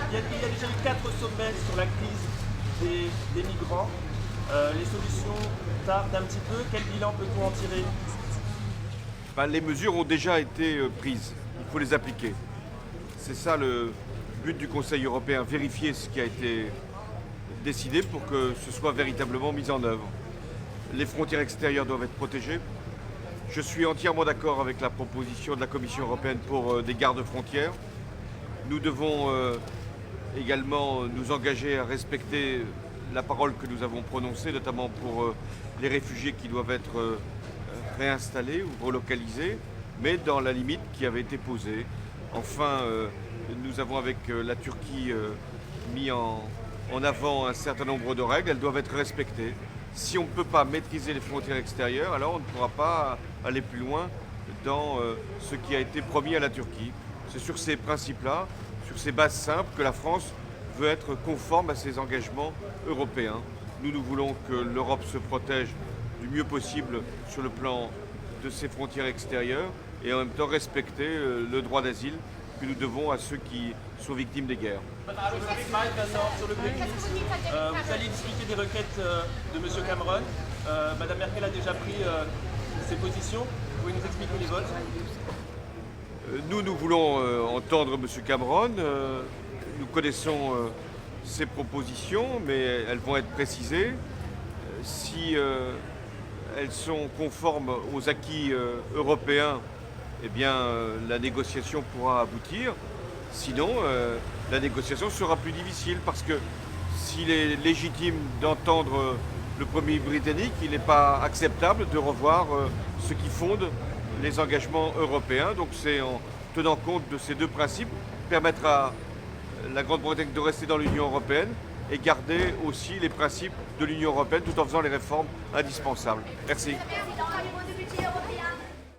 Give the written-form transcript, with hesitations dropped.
il y a déjà eu 4 sommets sur la crise des migrants. Les solutions tardent un petit peu. Quel bilan peut-on en tirer? Les mesures ont déjà été prises. Il faut les appliquer. C'est ça le but du Conseil européen, vérifier ce qui a été décidé pour que ce soit véritablement mis en œuvre. Les frontières extérieures doivent être protégées. Je suis entièrement d'accord avec la proposition de la Commission européenne pour des gardes-frontières. Nous devons également nous engager à respecter la parole que nous avons prononcée, notamment pour les réfugiés qui doivent être réinstallés ou relocalisés, mais dans la limite qui avait été posée. Enfin, nous avons avec la Turquie mis en avant un certain nombre de règles, elles doivent être respectées. Si on ne peut pas maîtriser les frontières extérieures, alors on ne pourra pas aller plus loin dans ce qui a été promis à la Turquie. C'est sur ces principes-là, sur ces bases simples, que la France veut être conforme à ses engagements européens. Nous voulons que l'Europe se protège du mieux possible sur le plan de ses frontières extérieures et en même temps respecter le droit d'asile que nous devons à ceux qui sont victimes des guerres. Sur le Brexit, vous allez discuter des requêtes de M. Cameron. Mme Merkel a déjà pris ses positions. Vous pouvez nous expliquer les votes? Nous voulons entendre M. Cameron. Nous connaissons ses propositions, mais elles vont être précisées. Si elles sont conformes aux acquis européens, eh bien, la négociation pourra aboutir. Sinon, la négociation sera plus difficile parce que s'il est légitime d'entendre le Premier britannique, il n'est pas acceptable de revoir ce qui fonde les engagements européens. Donc c'est en tenant compte de ces deux principes, permettre à la Grande-Bretagne de rester dans l'Union européenne et garder aussi les principes de l'Union européenne tout en faisant les réformes indispensables. Merci.